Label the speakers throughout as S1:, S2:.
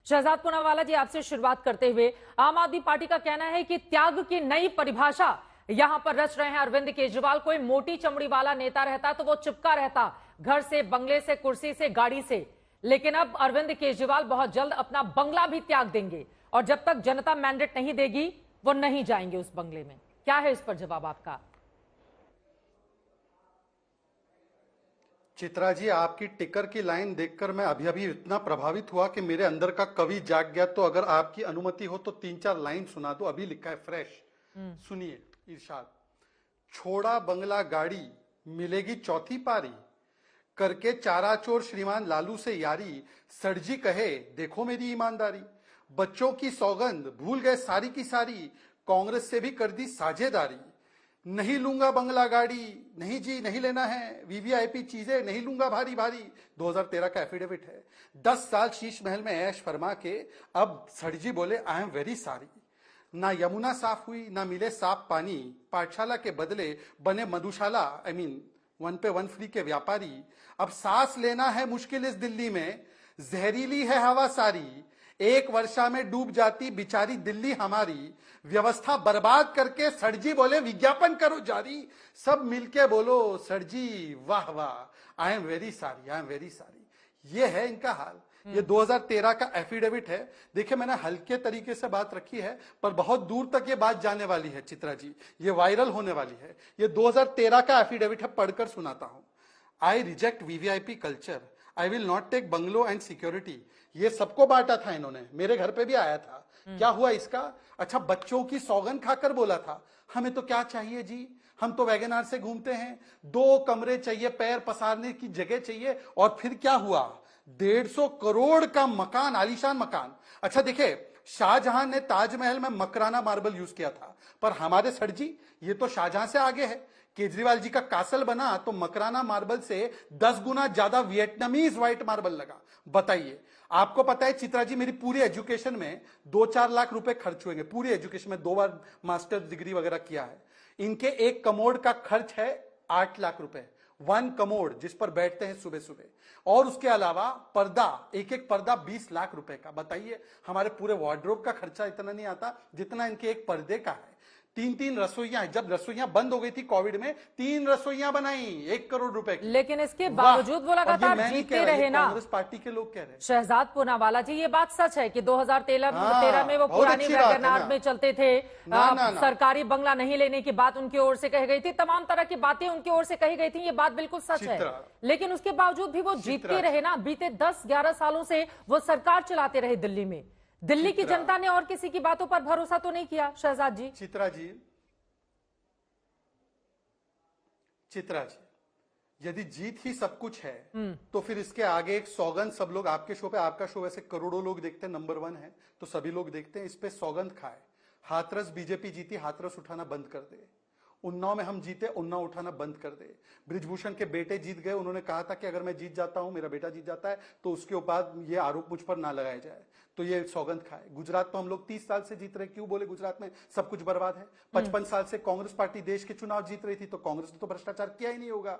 S1: शहजाद पूनावाला जी, आपसे शुरुआत करते हुए आम आदमी पार्टी का कहना है कि त्याग की नई परिभाषा यहां पर रच रहे हैं अरविंद केजरीवाल। कोई मोटी चमड़ी वाला नेता रहता तो वो चिपका रहता घर से, बंगले से, कुर्सी से, गाड़ी से, लेकिन अब अरविंद केजरीवाल बहुत जल्द अपना बंगला भी त्याग देंगे और जब तक जनता मैंडेट नहीं देगी वो नहीं जाएंगे उस बंगले में। क्या है इस पर जवाब आपका?
S2: चित्रा जी, आपकी टिकर की लाइन देखकर मैं अभी अभी इतना प्रभावित हुआ कि मेरे अंदर का कवि जाग गया। तो अगर आपकी अनुमति हो तो 3-4 लाइन सुना दो। अभी लिखा है फ्रेश, सुनिए। इरशाद: छोड़ा बंगला गाड़ी, मिलेगी चौथी पारी, करके चाराचोर श्रीमान लालू से यारी, सरजी कहे देखो मेरी ईमानदारी, बच्चों की सौगंध भूल गए सारी की सारी, कांग्रेस से भी कर दी साझेदारी, नहीं लूंगा बंगला गाड़ी, नहीं जी नहीं लेना है वीवीआईपी चीजें, नहीं लूंगा भारी भारी। 2013 का एफिडेविट है। 10 साल शीश महल में ऐश फरमा के अब सड़जी बोले आई एम वेरी सॉरी। ना यमुना साफ हुई, ना मिले साफ पानी, पाठशाला के बदले बने मधुशाला, आई मीन 1 पे 1 फ्री के व्यापारी। अब सांस लेना है मुश्किल इस दिल्ली में, जहरीली है हवा सारी, एक वर्षा में डूब जाती बिचारी दिल्ली हमारी, व्यवस्था बर्बाद करके सड़जी बोले विज्ञापन करो जारी। सब मिलके बोलो सड़जी वाह वाह, I am very sorry, I am very sorry. ये है इनका हाल। ये 2013 का एफिडेविट है। देखिए, मैंने हल्के तरीके से बात रखी है पर बहुत दूर तक ये बात जाने वाली है चित्रा जी, ये वायरल होने वाली है। ये 2013 का एफिडेविट है, पढ़कर सुनाता हूं। I reject VVIP culture, I will not take bungalow and security. ये सबको बांटा था इन्होंने, मेरे घर पे भी आया था। क्या हुआ इसका? अच्छा, बच्चों की सौगंध खाकर बोला था हमें तो क्या चाहिए जी, हम तो वैगनार से घूमते हैं, 2 कमरे चाहिए, पैर पसारने की जगह चाहिए। और फिर क्या हुआ? 150 करोड़ का मकान, आलीशान मकान। अच्छा देखिए, शाहजहां ने ताजमहल में मकराना मार्बल यूज किया था, पर हमारे सड़जी ये तो शाहजहां से आगे है। केजरीवाल जी का कासल बना तो मकराना मार्बल से 10 गुना ज्यादा वियतनामीज व्हाइट मार्बल लगा। बताइए, आपको पता है चित्रा जी, मेरी पूरी एजुकेशन में 2-4 लाख रुपए खर्च हुएंगे। पूरी एजुकेशन में 2 बार मास्टर्स डिग्री वगैरह किया है। इनके एक कमोड का खर्च है 8 लाख रुपए, 1 कमोड जिस पर बैठते हैं सुबह सुबह। और उसके अलावा पर्दा, एक पर्दा 20 लाख रुपए का। बताइए, हमारे पूरे वार्डरोब का खर्चा इतना नहीं आता जितना इनके एक पर्दे का है। 3-3 रसोइयां, जब रसोइयां बंद हो गई थी कोविड में, 3 रसोइयां बनाई 1 करोड़ रुपए की।
S1: लेकिन इसके बावजूद वो लगातार जीतते रहे ना।
S2: कांग्रेस पार्टी के लोग कह रहे हैं।
S1: शहजाद पूनावाला जी, ये बात सच है कि 2013 में वो पुरानी वैगनार में चलते थे, सरकारी बंगला नहीं लेने की बात उनकी ओर से कही गई थी, तमाम तरह की बातें उनकी ओर से कही गई थी, ये बात बिल्कुल सच है। लेकिन उसके बावजूद भी वो जीतते रहे ना। बीते 10-11 सालों से वो सरकार चलाते रहे दिल्ली में। दिल्ली की जनता ने और किसी की बातों पर भरोसा तो नहीं किया शहजाद जी?
S2: चित्रा जी, यदि जीत ही सब कुछ है तो फिर इसके आगे एक सौगंध सब लोग, आपके शो पे, आपका शो वैसे करोड़ों लोग देखते हैं, नंबर 1 है तो सभी लोग देखते हैं, इस पे सौगंध खाए। हाथरस बीजेपी जीती, हाथरस उठाना बंद कर दे। उन्नाव में हम जीते, उन्नाव उठाना बंद कर दे। बृजभूषण के बेटे जीत गए, उन्होंने कहा था कि अगर मैं जीत जाता हूं, मेरा बेटा जीत जाता है तो उसके ऊपर ये आरोप मुझ पर ना लगाया जाए, तो ये सौगंध खाए। गुजरात में हम लोग 30 साल से जीत रहे, क्यों बोले गुजरात में सब कुछ बर्बाद है? 55 साल से कांग्रेस पार्टी देश के चुनाव जीत रही थी, तो कांग्रेस ने तो भ्रष्टाचार किया ही नहीं होगा।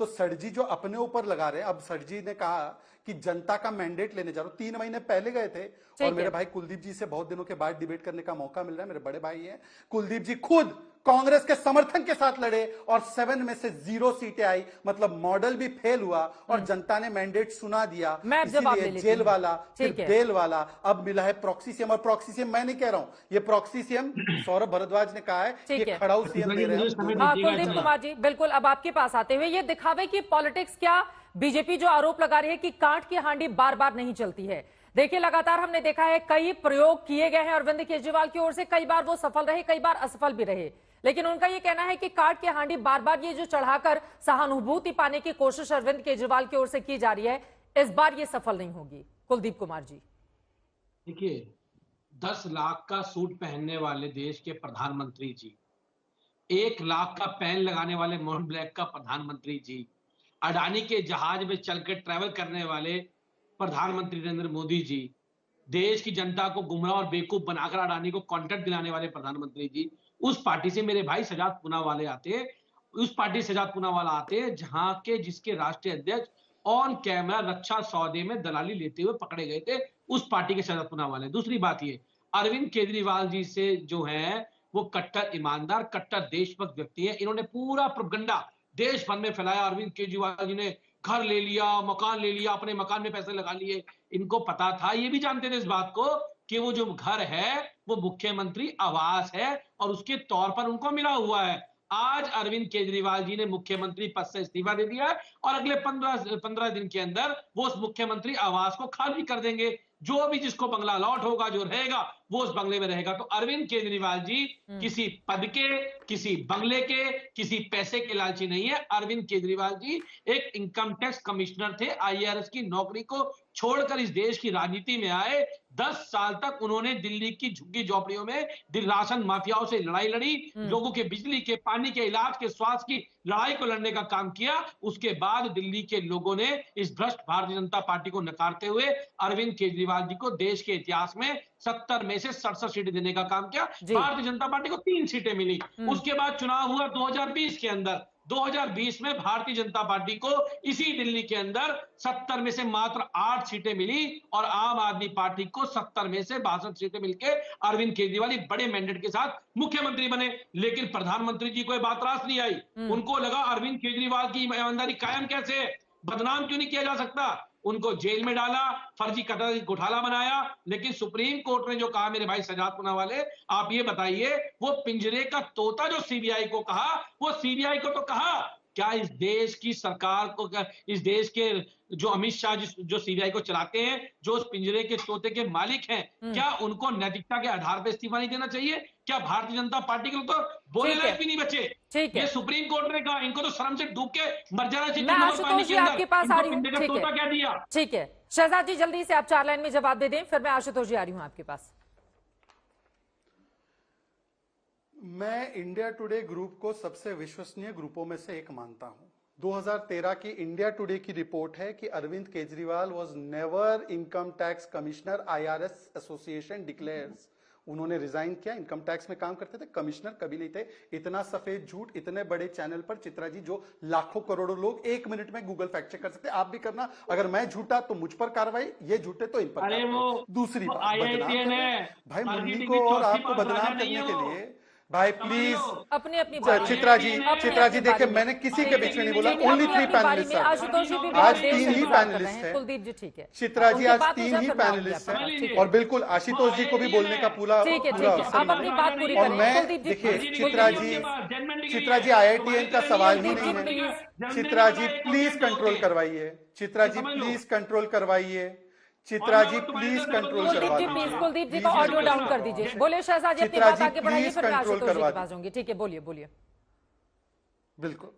S2: तो सड़जी जो अपने ऊपर लगा रहे, अब सड़जी ने कहा कि जनता का मैंडेट लेने जा रहा हूं। 3 महीने पहले गए थे और मेरे भाई कुलदीप जी से बहुत दिनों के बाद डिबेट करने का मौका मिल रहा है, मेरे बड़े भाई हैं। कुलदीप जी खुद कांग्रेस के समर्थन के साथ लड़े और 7 में से 0 सीटें आई, मतलब मॉडल भी फेल हुआ और जनता ने मैंडेट सुना दिया। इसीलिए जेल वाला, फिर बेल वाला, अब मिला है प्रॉक्सी सीएम। और प्रॉक्सी सीएम मैं नहीं कह रहा हूं, ये प्रॉक्सी सीएम सौरभ भारद्वाज ने कहा है कि खड़ाऊ सीएम दे रहे हैं।
S1: कुलदीप कुमार जी, बिल्कुल अब आपके पास आते हुए, ये दिखावे की पॉलिटिक्स क्या बीजेपी जो आरोप लगा रही है कि कांट की हांडी बार बार नहीं चलती है। देखिए, लगातार हमने देखा है कई प्रयोग किए गए हैं अरविंद केजरीवाल की ओर से, कई बार वो सफल रहे, कई बार असफल भी रहे, लेकिन उनका ये कहना है कि काट की हांडी बार बार ये जो चढ़ाकर सहानुभूति पाने की कोशिश अरविंद केजरीवाल की ओर से की जा रही है, इस बार ये सफल नहीं होगी। कुलदीप कुमार जी,
S3: देखिए, 10 लाख का सूट पहनने वाले देश के प्रधानमंत्री जी, 1 लाख का पैन लगाने वाले मोहन ब्लैक का प्रधानमंत्री जी, अडानी के जहाज में चलकर ट्रैवल करने वाले प्रधानमंत्री नरेंद्र मोदी जी, देश की जनता को गुमराह और बेवकूफ बनाकर अडानी को कॉन्ट्रैक्ट दिलाने वाले प्रधानमंत्री जी, उस पार्टी से मेरे भाई सजाद पूनावाला आते हैं। उस पार्टी से सजाद पूनावाला आते हैं जिसके राष्ट्रीय अध्यक्ष ऑन कैमरा रक्षा सौदे में दलाली लेते हुए पकड़े गए थे उस पार्टी के शरद पूनावाला है। दूसरी बात ये, अरविंद केजरीवाल जी से जो है वो कट्टर ईमानदार, कट्टर देशभक्त व्यक्ति है। इन्होंने पूरा प्रोपगंडा देश भर में फैलाया। अरविंद केजरीवाल जी ने घर ले लिया, मकान ले लिया, अपने मकान में पैसे लगा लिए। इनको पता था, ये भी जानते थे इस बात को कि वो जो घर है वो मुख्यमंत्री आवास है और उसके तौर पर उनको मिला हुआ है। आज अरविंद केजरीवाल जी ने मुख्यमंत्री पद से इस्तीफा दे दिया है और अगले 15 दिन के अंदर वो उस मुख्यमंत्री आवास को खाली कर देंगे। जो भी जिसको बंगला अलॉट होगा, जो रहेगा वो उस बंगले में रहेगा। तो अरविंद केजरीवाल जी किसी पद के, किसी बंगले के, किसी पैसे के लालची नहीं है। अरविंद केजरीवाल जी एक इनकम टैक्स कमिश्नर थे। आईआरएस की नौकरी को छोड़कर इस देश की राजनीति में आए। 10 साल तक उन्होंने दिल्ली की झुग्गी झोपड़ियों में राशन माफियाओं से लड़ाई लड़ी, लोगों के बिजली के, पानी के, इलाज के, स्वास्थ्य की लड़ाई को लड़ने का काम किया। उसके बाद दिल्ली के लोगों ने इस भ्रष्ट भारतीय जनता पार्टी को नकारते हुए अरविंद केजरीवाल जी को देश के इतिहास में 70 में से 67 सीटें देने का काम किया। भारतीय जनता पार्टी को 3 सीटें मिली। उसके बाद चुनाव हुआ 2020 के अंदर। 2020 में भारतीय जनता पार्टी को इसी दिल्ली के अंदर 70 में से मात्र 8 सीटें मिली और आम आदमी पार्टी को 70 में से 62 सीटें मिलकर अरविंद केजरीवाल बड़े मैंडेट के साथ मुख्यमंत्री बने। लेकिन प्रधानमंत्री जी को यह बात रास नहीं आई। उनको लगा अरविंद केजरीवाल की ईमानदारी कायम कैसे, बदनाम क्यों नहीं किया जा सकता। उनको जेल में डाला, फर्जी कतई घोटाला बनाया। लेकिन सुप्रीम कोर्ट ने जो कहा, मेरे भाई शरद पूनावाला, आप ये बताइए, वो पिंजरे का तोता जो सीबीआई को कहा, वो सीबीआई को तो कहा, क्या इस देश की सरकार को, इस देश के जो अमित शाह जो सीबीआई को चलाते हैं, जो उस पिंजरे के तोते के मालिक हैं, क्या उनको नैतिकता के आधार पर इस्तीफा नहीं देना चाहिए? क्या भारतीय जनता पार्टी के लोग तो बोलने लायक भी नहीं बचे?
S1: ठीक है,
S3: ये सुप्रीम कोर्ट ने कहा, इनको तो शर्म से डूब के मर जाना चाहिए।
S1: मैं आशुतोष जी आपके पास आ रही हूँ।
S3: पिंजरे का तोता क्या दिया?
S1: ठीक है शहजाद जी, जल्दी से आप 4 लाइन में जवाब दे दें, फिर मैं आशुतोष जी आ रही हूँ आपके पास।
S2: मैं इंडिया टुडे ग्रुप को सबसे विश्वसनीय ग्रुपों में से एक मानता हूं। 2013 की इंडिया टुडे की रिपोर्ट है कि Arvind Kejriwal was never income tax commissioner, IRS association declares. उन्होंने रिजाइन किया, इनकम टैक्स में काम करते थे, कमिश्नर कभी नहीं थे। इतना सफेद झूठ इतने बड़े चैनल पर, चित्रा जी, जो लाखों करोड़ों लोग 1 मिनट में गूगल फैक्ट चेक कर सकते, आप भी करना। अगर मैं झूठा तो मुझ पर कार्रवाई, ये झूठे तो इन पर।
S3: अरे वो
S2: दूसरी बात,
S3: IITN है
S2: भाई, मुन्नी
S3: मार्केटिंग
S2: को
S3: की
S2: और
S3: चौथी
S2: आपको
S3: बात
S2: बदनाम
S3: राजा नहीं
S2: करने
S3: है
S2: के
S3: वो।
S2: लिए, भाई प्लीज,
S1: अपनी अपनी
S2: चित्रा जी देखिए, मैंने किसी के बीच में नहीं बोला। ओनली 3 पैनलिस्ट
S1: आशुतोष जी भी
S2: आज
S1: देर
S2: 3
S1: से
S2: ही
S1: बात कर रहे
S2: पैनलिस्ट
S1: हैं।
S2: हैं।
S1: कुलदीप जी ठीक है,
S2: चित्रा जी
S1: उनकी
S2: आज
S1: बात हो
S2: 3
S1: जाए,
S2: ही
S1: फिर मैं आऊंगी
S2: पैनलिस्ट
S1: आपके पास।
S2: हैं
S1: ठीक है।
S2: और बिल्कुल आशुतोष जी को भी बोलने का पूरा
S1: ठीक है,
S2: पूरा
S1: ठीक है,
S2: अवसर
S1: आप अपनी बात पूरी
S2: और
S1: करें।
S2: मैं
S1: कुलदीप जी,
S2: देखिए,
S1: कुलदीप
S2: चित्रा जी IITN का सवाल ही नहीं है।
S1: Please.
S2: Chitra ji please control करवाइए, चित्रा जी प्लीज कंट्रोल करवाइए, चित्रा जी प्लीज कंट्रोल
S1: कुलदीप
S2: करवा
S1: जी प्लीज,
S2: दीजिए।
S1: कुलदीप जी को ऑडियो डाउन कर दीजिए। बोलिए शहजाद जी, अपनी
S2: चित्रा
S1: बात
S2: जी,
S1: आगे बढ़ाइए,
S2: प्लीज
S1: फिर मैं
S2: कंट्रोल
S1: आशुतोष जी
S2: करवा
S1: के पास जाऊंगी। ठीक है, बोलिए बोलिए।
S2: बिल्कुल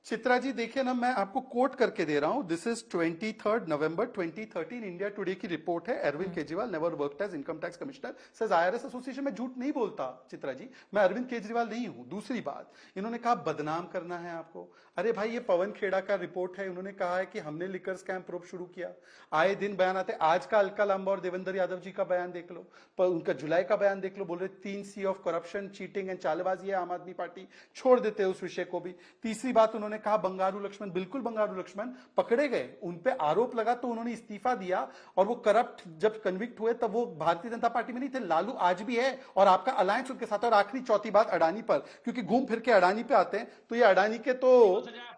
S2: चित्रा जी, देखिए ना, मैं आपको कोट करके दे रहा हूं। This is 23 November 2013 India Today की रिपोर्ट है। Arvind Kejriwal never worked as income tax commissioner, says IRS association. में झूठ नहीं बोलता चित्रा जी, मैं अरविंद केजरीवाल नहीं हूं। दूसरी बात, इन्होंने कहा बदनाम करना है आपको। अरे भाई, ये पवन खेड़ा का रिपोर्ट है। उन्होंने कहा है कि हमने लिकर स्कैम प्रोब शुरू किया। आए दिन बयान आते। आज का अलका लांबा और देवेंद्र यादव जी का बयान देख लो, पर उनका जुलाई का बयान देख लो। बोल रहे 3 C of corruption, cheating and चालबाजी है आम आदमी पार्टी। छोड़ देते उस विषय को भी। तीसरी बात, उन्होंने कहा बंगारू लक्ष्मण, बिल्कुल बंगारू लक्ष्मण पकड़े गए, उन पे आरोप लगा तो उन्होंने इस्तीफा दिया। और वो करप्ट जब कन्विक्ट हुए तब वो भारतीय जनता पार्टी में नहीं थे। लालू आज भी है और आपका अलायंस उनके साथ। और आखिरी चौथी बात अडानी पर, क्योंकि घूम फिर के अडानी पे आते हैं, तो ये अडानी के तो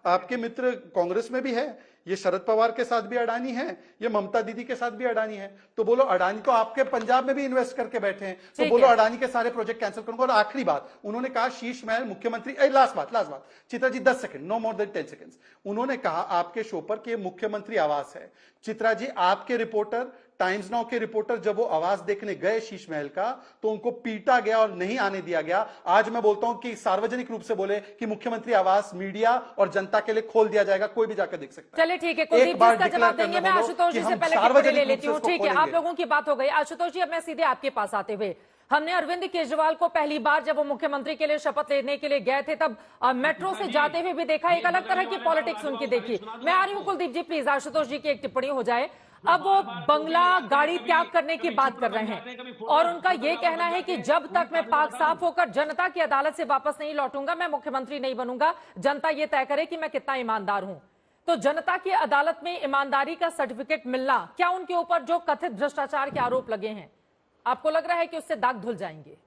S2: आपके मित्र कांग्रेस में भी है, ये शरद पवार के साथ भी अडानी है, ये ममता दीदी के साथ भी अडानी है। तो बोलो, अडानी तो आपके पंजाब में भी इन्वेस्ट करके बैठे हैं, तो बोलो अडानी के सारे प्रोजेक्ट कैंसिल करूंगा। और आखिरी बात, उन्होंने कहा शीश महल मुख्यमंत्री, लास्ट बात Chitra ji 10 second, no more than 10 seconds. उन्होंने कहा आपके शो पर कि मुख्यमंत्री आवास है। चित्रा जी, आपके रिपोर्टर, टाइम्स नाउ के रिपोर्टर, जब वो आवास देखने गए शीश महल का, तो उनको पीटा गया और नहीं आने दिया गया। आज मैं बोलता हूं कि सार्वजनिक रूप से बोले कि मुख्यमंत्री आवास मीडिया और जनता के लिए खोल दिया जाएगा, कोई भी जाकर देख सकता है।
S1: चलिए ठीक है, कुलदीप जी इसका जवाब देंगे। मैं आशुतोष जी से पहले टिप्पणी ले लेती हूँ। ठीक है, आप लोगों की बात हो गई। आशुतोष जी, अब मैं सीधे आपके पास आते हुए, हमने अरविंद केजरीवाल को पहली बार जब वो मुख्यमंत्री के लिए शपथ लेने के लिए गए थे, तब मेट्रो से जाते हुए भी देखा। एक अलग तरह की पॉलिटिक्स उनकी देखी। मैं आ रही हूँ कुलदीप जी, प्लीज आशुतोष जी की एक टिप्पणी हो जाए। अब वो बंगला, गाड़ी त्याग करने की बात कर रहे हैं और उनका यह कहना है कि जब तक मैं पाक साफ होकर जनता की अदालत से वापस नहीं लौटूंगा, मैं मुख्यमंत्री नहीं बनूंगा। जनता ये तय करे कि मैं कितना ईमानदार हूं। तो जनता की अदालत में ईमानदारी का सर्टिफिकेट मिलना, क्या उनके ऊपर जो कथित भ्रष्टाचार के आरोप लगे हैं, आपको लग रहा है कि उससे दाग धुल जाएंगे?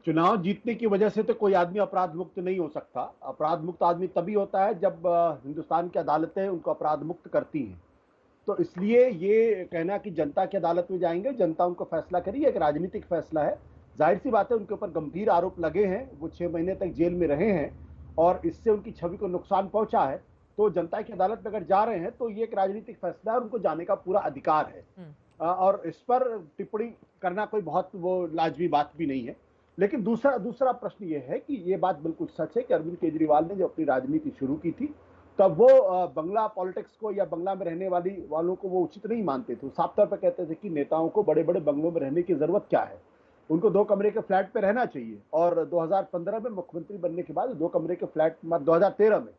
S4: चुनाव जीतने की वजह से तो कोई आदमी अपराध मुक्त नहीं हो सकता। अपराध मुक्त आदमी तभी होता है जब हिंदुस्तान की अदालतें उनको अपराध मुक्त करती हैं। तो इसलिए ये कहना कि जनता की अदालत में जाएंगे, जनता उनको फैसला करेगी, एक राजनीतिक फैसला है। जाहिर सी बात है उनके ऊपर गंभीर आरोप लगे हैं, वो 6 महीने तक जेल में रहे हैं और इससे उनकी छवि को नुकसान पहुंचा है। तो जनता की अदालत में अगर जा रहे हैं तो ये एक राजनीतिक फैसला है, उनको जाने का पूरा अधिकार है और इस पर टिप्पणी करना कोई बहुत वो लाजमी बात भी नहीं है। लेकिन दूसरा प्रश्न ये है कि ये बात बिल्कुल सच है कि अरविंद केजरीवाल ने जब अपनी राजनीति शुरू की थी तब वो बंगला पॉलिटिक्स को या बंगला में रहने वालों को वो उचित नहीं मानते थे। साफ तौर पर कहते थे कि नेताओं को बड़े बड़े बंगलों में रहने की जरूरत क्या है, उनको 2 कमरे के फ्लैट पे रहना चाहिए। और 2015 में मुख्यमंत्री बनने के बाद 2 कमरे के फ्लैट, 2013 में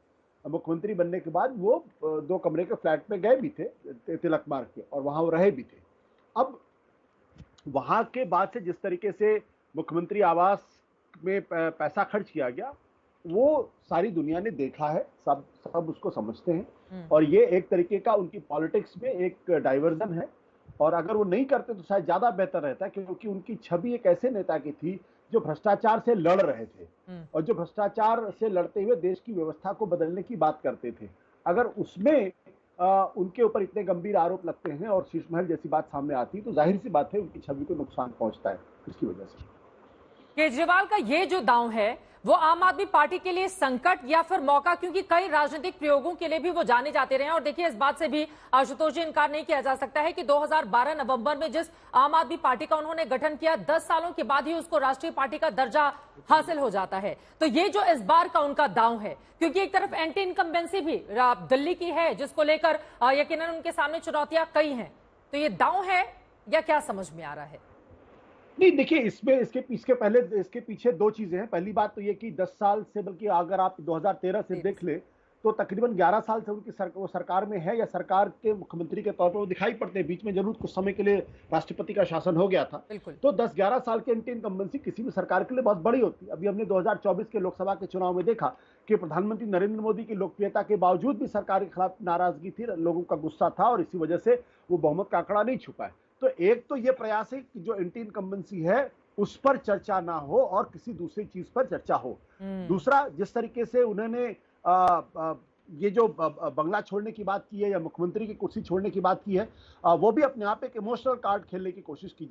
S4: मुख्यमंत्री बनने के बाद वो 2 कमरे के फ्लैट में गए भी थे तिलक मार्ग के, और वहां वो रहे भी थे। अब वहां के बाद से जिस तरीके से मुख्यमंत्री आवास में पैसा खर्च किया गया वो सारी दुनिया ने देखा है, सब उसको समझते हैं और ये एक तरीके का उनकी पॉलिटिक्स में एक डाइवर्जन है। और अगर वो नहीं करते तो शायद ज्यादा बेहतर रहता, क्योंकि उनकी छवि एक ऐसे नेता की थी जो भ्रष्टाचार से लड़ रहे थे और जो भ्रष्टाचार से लड़ते हुए देश की व्यवस्था को बदलने की बात करते थे। अगर उसमें उनके ऊपर इतने गंभीर आरोप लगते हैं और शीश महल जैसी बात सामने आती है तो जाहिर सी बात है उनकी छवि को नुकसान पहुंचता है इसकी वजह से।
S1: केजरीवाल का ये जो दांव है वो आम आदमी पार्टी के लिए संकट या फिर मौका, क्योंकि कई राजनीतिक प्रयोगों के लिए भी वो जाने जाते रहे हैं। और देखिए, इस बात से भी आशुतोष जी इनकार नहीं किया जा सकता है कि 2012 नवंबर में जिस आम आदमी पार्टी का उन्होंने गठन किया, 10 सालों के बाद ही उसको राष्ट्रीय पार्टी का दर्जा हासिल हो जाता है। तो ये जो इस बार का उनका दांव है, क्योंकि एक तरफ एंटी इनकम्बेंसी भी दिल्ली की है जिसको लेकर यकीनन उनके सामने चुनौतियां कई हैं, तो ये दांव है या क्या समझ में आ रहा है?
S4: नहीं, देखिए, इसके पीछे 2 चीजें हैं। पहली बात तो ये कि 10 साल से, बल्कि अगर आप 2013 से देख ले तो तकरीबन 11 साल से उनकी वो सरकार में है या सरकार के मुख्यमंत्री के तौर पर वो दिखाई पड़ते हैं। बीच में जरूर कुछ समय के लिए राष्ट्रपति का शासन हो गया था, तो 10-11 साल की एंटी इनकम्बेंसी किसी भी सरकार के लिए बहुत बड़ी होती है। अभी हमने 2024 के लोकसभा के चुनाव में देखा कि प्रधानमंत्री नरेंद्र मोदी की लोकप्रियता के बावजूद भी सरकार के खिलाफ नाराजगी थी, लोगों का गुस्सा था और इसी वजह से वो बहुमत का आंकड़ा नहीं छुपा है। तो एक तो ये प्रयास है कि जो एंटी इनकम्बेंसी है उस पर चर्चा ना हो और किसी दूसरी चीज पर चर्चा हो। दूसरा, जिस तरीके से उन्होंने ये जो बंगला छोड़ने की बात की है या मुख्यमंत्री की कुर्सी छोड़ने की बात की है, वो भी अपने आप एक इमोशनल कार्ड खेलने की कोशिश की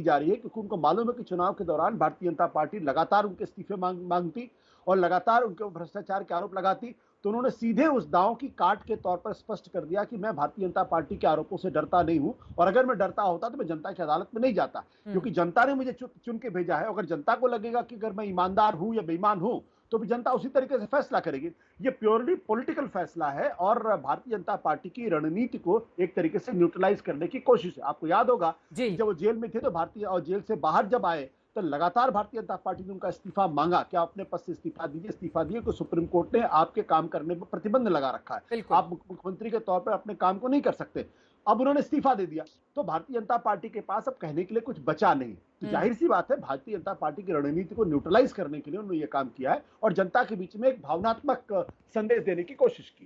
S4: जा रही है, क्योंकि उनको मालूम है कि चुनाव के दौरान भारतीय जनता पार्टी लगातार उनके इस्तीफे मांगती और लगातार उनके भ्रष्टाचार के आरोप लगाती। तो उन्होंने सीधे उस दांव की काट के तौर पर स्पष्ट कर दिया कि मैं भारतीय जनता पार्टी के आरोपों से डरता नहीं हूं, और अगर मैं डरता होता तो मैं जनता की अदालत में नहीं जाता, क्योंकि जनता ने मुझे चुन के भेजा है। अगर जनता को लगेगा कि अगर मैं ईमानदार हूं या बेईमान हूं तो भी जनता उसी तरीके से फैसला करेगी। ये प्योरली पॉलिटिकल फैसला है और भारतीय जनता पार्टी की रणनीति को एक तरीके से न्यूट्रलाइज करने की कोशिश है। आपको याद होगा जब वो जेल में थे तो और जेल से बाहर जब आए तो लगातार भारतीय जनता पार्टी ने उनका इस्तीफा मांगा कि आप अपने पद से इस्तीफा दिए, तो सुप्रीम कोर्ट ने आपके काम करने पर प्रतिबंध लगा रखा है, आप मुख्यमंत्री के तौर पर अपने काम को नहीं कर सकते। अब उन्होंने इस्तीफा दे दिया तो भारतीय जनता पार्टी के पास अब कहने के लिए कुछ बचा नहीं। तो जाहिर सी बात है भारतीय जनता पार्टी की रणनीति को न्यूट्रलाइज करने के लिए उन्होंने ये काम किया है और जनता के बीच में एक भावनात्मक संदेश देने की कोशिश की।